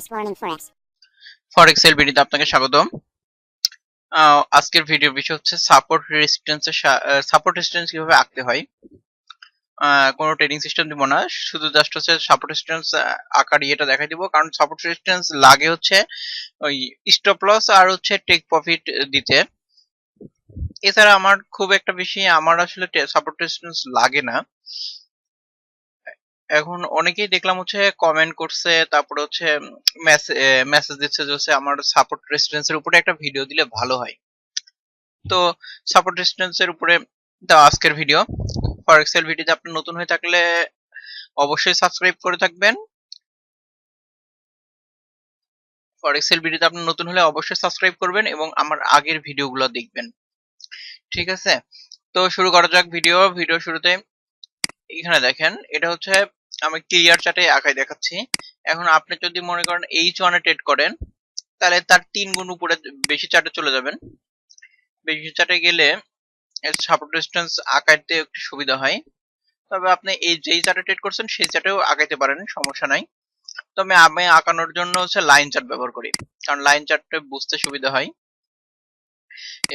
Invest Warning Forex. ফরেক্স এর ভিডিওতে আপনাকে স্বাগতম। আজকের ভিডিওর বিষয় হচ্ছে সাপোর্ট রেজিস্ট্যান্স কিভাবে আঁকতে হয়। কোনো ট্রেডিং সিস্টেম দিব না, শুধু জাস্ট হচ্ছে সাপোর্ট রেজিস্ট্যান্স আঁকার ইয়েটা দেখাই দিব, কারণ সাপোর্ট রেজিস্ট্যান্স লাগে হচ্ছে ওই স্টপ লস আর হচ্ছে টেক প্রফিট দিতে। এছাড়া আমার খুব একটা বেশি আমার আসলে সাপোর্ট রেজিস্ট্যান্স লাগে না। এখন অনেকেই দেখলাম হচ্ছে কমেন্ট করছে, তারপরে হচ্ছে মেসেজ দিচ্ছে যে হচ্ছে আমার সাপোর্ট রেজিস্ট্যান্সের উপরে একটা ভিডিও দিলে ভালো হয়। তো সাপোর্ট রেজিস্ট্যান্সের উপরে দেওয়া আজকের ভিডিও। ফরেক্স এর ভিডিওতে আপনি নতুন হয়ে থাকলে অবশ্যই সাবস্ক্রাইব করে থাকবেন। ফরেক্স এর ভিডিওতে আপনি নতুন হলে অবশ্যই সাবস্ক্রাইব করবেন এবং আমার আগের ভিডিওগুলো দেখবেন। ঠিক আছে, তো শুরু করা যাক ভিডিও শুরুতে এখানে দেখেন, এটা হচ্ছে আমি ক্লিয়ার চার্টে আঁকায় দেখাচ্ছি। এখন আপনি যদি মনে করেন H1 এ ট্রেড করেন, তাহলে তার 3 গুণ উপরে বেশি চার্টে চলে যাবেন। বেশি চার্টে গেলে সাপোর্ট রেজিস্ট্যান্স আঁকাইতে একটু সুবিধা হয়। তবে আপনি এই যেই চার্টে ট্রেড করছেন সেই চার্টেও আঁকাইতে পারেন, সমস্যা নাই। তবে আমি আঁকানোর জন্য হচ্ছে লাইন চার্ট ব্যবহার করি, কারণ লাইন চার্টে বুঝতে সুবিধা হয়।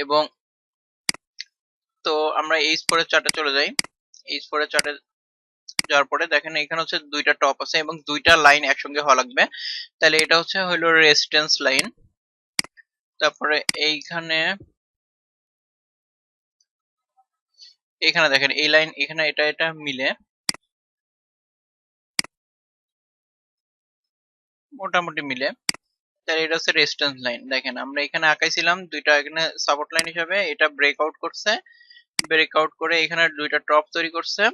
এবং তো আমরা H4 এর চার্টে চলে যাই। H4 এর চার্টে যাওয়ার পরে দেখেন এখানে হচ্ছে দুইটা টপ আছে এবং দুইটা লাইন একসঙ্গে হওয়া লাগবে। তাহলে এটা হচ্ছে হলো রেজিস্ট্যান্স লাইন। তারপরে এইখানে এখানে দেখেন এই লাইন, এখানে এটা মিলে মোটামুটি মিলে, তাহলে এটা হচ্ছে রেজিস্ট্যান্স লাইন। দেখেন আমরা এখানে আঁকাইছিলাম দুইটা, এখানে সাপোর্ট লাইন হিসাবে এটা ব্রেকআউট করছে, ব্রেকআউট করে এখানে দুইটা টপ তৈরি করছে,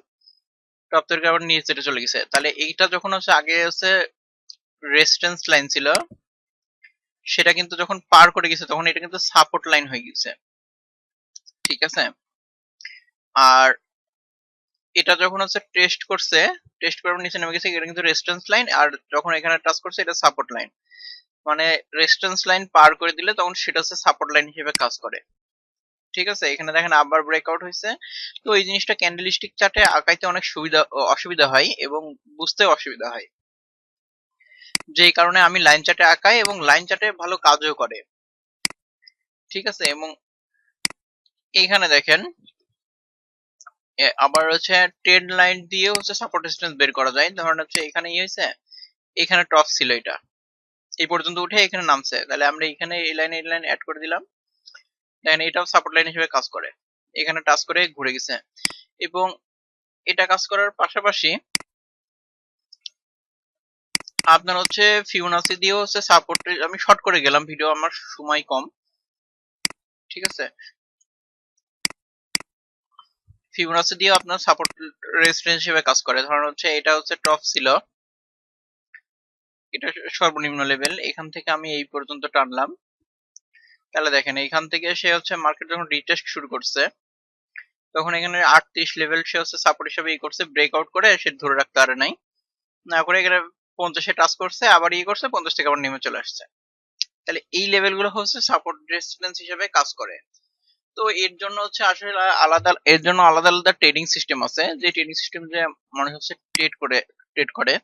টপ তৈরি করে আবার নিচে চলে গেছে। তাহলে এইটা যখন হচ্ছে আগে হচ্ছে রেজিস্ট্যান্স লাইন ছিল, সেটা কিন্তু যখন পার করে গেছে তখন এটা কিন্তু সাপোর্ট লাইন হয়ে গেছে। ঠিক আছে, আর এটা যখন হচ্ছে টেস্ট করে নিচে নেমে গেছে, এটা কিন্তু রেজিস্ট্যান্স লাইন, আর যখন এখানে টাচ করছে এটা সাপোর্ট লাইন। মানে রেজিস্ট্যান্স লাইন পার করে দিলে তখন সেটা হচ্ছে সাপোর্ট লাইন হিসেবে কাজ করে। ঠিক আছে, এখানে দেখেন আবার ব্রেকআউট হয়েছে। তো এই জিনিসটা ক্যান্ডেলস্টিক চার্টে আঁকাইতে অনেক অসুবিধা হয় এবং বুঝতে অসুবিধা হয়, যেই কারণে আমি লাইন চার্টে আঁকাই এবং লাইন চার্টে ভালো কাজও করে। ঠিক আছে, এবং এইখানে দেখেন আবার হচ্ছে ট্রেড লাইন দিয়ে হচ্ছে সাপোর্ট রেজিস্ট্যান্স বের করা যায়। ধরেন হচ্ছে এখানে হয়েছে, এখানে টপ ছিল, এটা এই পর্যন্ত উঠে এখানে নামছে, তাহলে আমরা এখানে এই লাইন অ্যাড করে দিলাম। দেখেন এটাও সাপোর্ট লাইন হিসেবে কাজ করে, এখানে টাচ করে ঘুরে গেছে। এবং এটা কাজ করার পাশাপাশি আপনার হচ্ছে ফিবোনাচি দিয়েও হচ্ছে সাপোর্ট, আমি শর্ট করে গেলাম, ভিডিও আমার সময় কম। ঠিক আছে, ফিবোনাচি দিয়েও আপনার সাপোর্ট রেজিস্ট্যান্স হিসেবে কাজ করে। ধরেন হচ্ছে এটা হচ্ছে টপ ছিল, এটা সর্বনিম্ন লেভেল, এখান থেকে আমি এই পর্যন্ত টানলাম। তাহলে দেখেন এইখান থেকে সে হচ্ছে মার্কেট যখন রিটেস্ট শুরু করছে, তখন এখানে 38 লেভেল সে হচ্ছে সাপোর্ট হিসেবে ই করছে, ব্রেকআউট করে সে ধরে রাখতে পারে নাই, না করে এখানে 50-এ টাচ করছে, আবার করছে 50 থেকে আবার নেমে চলে আসছে। তাহলে এই লেভেলগুলো হচ্ছে সাপোর্ট রেজিস্ট্যান্স হিসেবে কাজ করে। তো এর জন্য হচ্ছে আসলে আলাদা আলাদা ট্রেডিং সিস্টেম আছে, যে ট্রেডিং সিস্টেম যে মনে হচ্ছে ট্রেড করে।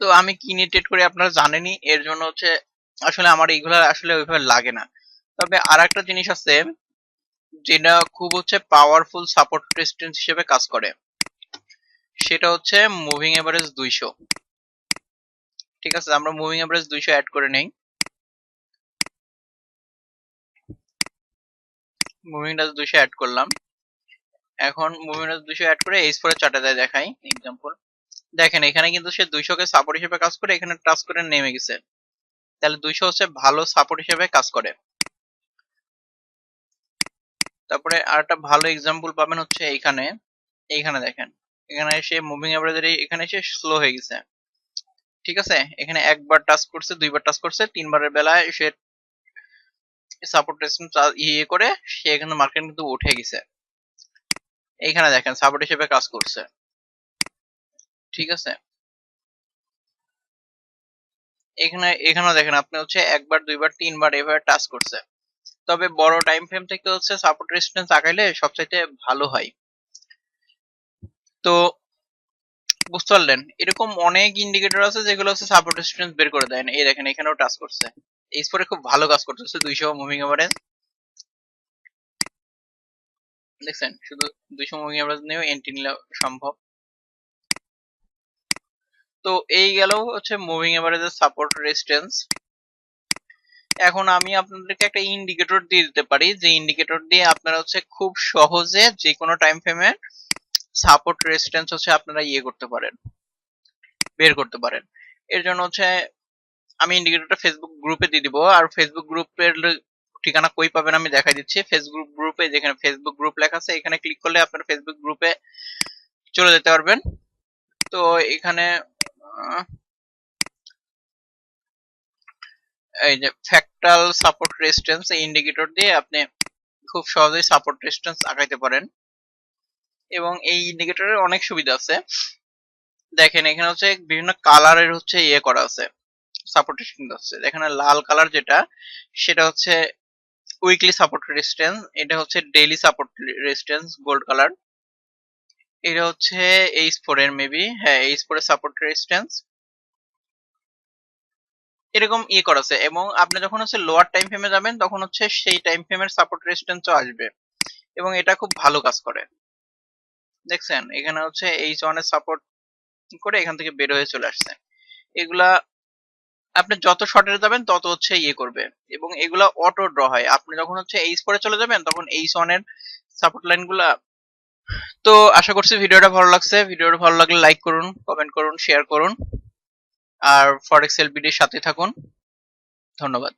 তো আমি কি নিয়ে ট্রেড করি আপনারা জানেনই, এর জন্য হচ্ছে আসলে আমার এইগুলা আসলে ওইভাবে লাগে না। তবে আর একটা জিনিস আছে যেটা খুব হচ্ছে পাওয়ারফুল সাপোর্ট রেজিস্ট্যান্স হিসেবে কাজ করে, সেটা হচ্ছে মুভিং এভারেজ 200। ঠিক আছে, আমরা মুভিং এভারেজ 200 অ্যাড করে নেই। মুভিং এভারেজ 200 অ্যাড করলাম। এখন মুভিং এভারেজ 200 অ্যাড করে H4 এর চার্টে দেখাই एग्जांपल। দেখেন এখানে কিন্তু সে 200 কে সাপোর্ট হিসেবে কাজ করে, এখানে টাচ করে নেমে গেছে। তাহলে 200 হচ্ছে ভালো সাপোর্ট হিসেবে কাজ করে। তারপরে আরেকটা ভালো एग्जांपल পাবেন হচ্ছে এইখানে দেখেন, এখানে এসে মুভিং এভারেজের এখানে এসে স্লো হয়ে গেছে। ঠিক আছে, এখানে একবার টাচ করছে, দুইবার টাচ করছে, তিনবারের বেলায় সে সাপোর্ট রেজিস্ট্যান্স করে সে এখানে মার্কেট কিন্তু উঠে গেছে। এইখানে দেখেন সাপোর্ট হিসেবে কাজ করছে। ঠিক আছে, এখানেও দেখেন আপনি হচ্ছে একবার দুইবার তিনবার এভাবে টাচ করছে। তবে বড় টাইম ফ্রেম থেকে হচ্ছে সাপোর্ট রেজিস্ট্যান্স আঁকাইলে সবচাইতে ভালো হয়। তো বুঝতে পারলেন? এরকম অনেক ইন্ডিকেটর আছে যেগুলো হচ্ছে সাপোর্ট রেজিস্ট্যান্স বের করে দেয় না। এই দেখেন এখানেও টাচ করছে। এই স্পটে খুব ভালো কাজ করতেছে 200 মুভিং এভারেজ। দেখছেন শুধু 200 মুভিং এভারেজ নিয়েও এন্ট্রি নিলে সম্ভব। তো এই গেল হচ্ছে মুভিং এভারেজের সাপোর্ট রেজিস্ট্যান্স। এখন আমি আপনাদেরকে একটা ইন্ডিকেটর দিয়ে দিতে পারি, যে ইন্ডিকেটর দিয়ে আপনারা হচ্ছে খুব সহজে যে কোনো টাইম ফ্রেমে সাপোর্ট রেজিস্ট্যান্স হচ্ছে আপনারা করতে পারেন, বের করতে পারেন। এর জন্য হচ্ছে আমি ইন্ডিকেটরটা ফেসবুক গ্রুপে দিয়ে দিব। আর ফেসবুক গ্রুপের ঠিকানা কই পাবেন আমি দেখাই দিচ্ছি। ফেসবুক গ্রুপে যেখানে ফেসবুক গ্রুপ লেখা আছে এখানে ক্লিক করলে আপনারা ফেসবুক গ্রুপে চলে যেতে পারবেন। তো এখানে এই যে ফ্যাক্টাল সাপোর্ট রেজিস্ট্যান্স এই ইন্ডিকেটর দিয়ে আপনি খুব সহজেই সাপোর্ট রেজিস্ট্যান্স আঁকাইতে পারেন। এবং এই ইন্ডিকেটরের অনেক সুবিধা আছে। দেখেন এখানে হচ্ছে বিভিন্ন কালারের হচ্ছে করা আছে, সাপোর্ট রেজিস্ট্যান্স আছে। এখানে লাল কালার যেটা সেটা হচ্ছে উইকলি সাপোর্ট রেজিস্ট্যান্স, এটা হচ্ছে daily support resistance gold colour, এটা হচ্ছে H4 এর মেবি, হ্যাঁ H4 এর সাপোর্ট রেজিস্ট্যান্স এরকম করা আছে। এবং আপনি যখন হচ্ছে লোয়ার টাইম ফ্রেমে যাবেন তখন হচ্ছে সেই টাইম ফ্রেমের সাপোর্ট রেজিস্ট্যান্সও আসবে এবং এটা খুব ভালো কাজ করে। দেখছেন এখানে হচ্ছে H1 এর সাপোর্ট করে এখান থেকে বের হয়ে চলে আসছে। এগুলা আপনি যত শর্টে যাবেন তত হচ্ছে করবে এবং এগুলা অটো ড্র হয়। আপনি যখন হচ্ছে H4 এ চলে যাবেন তখন H1 এর সাপোর্ট লাইনগুলা। তো আশা করছি ভিডিওটা ভালো লাগছে। ভিডিওটা ভালো লাগলে লাইক করুন, কমেন্ট করুন, শেয়ার করুন আর ফরেক্স এলবিডির সাথে থাকুন। ধন্যবাদ।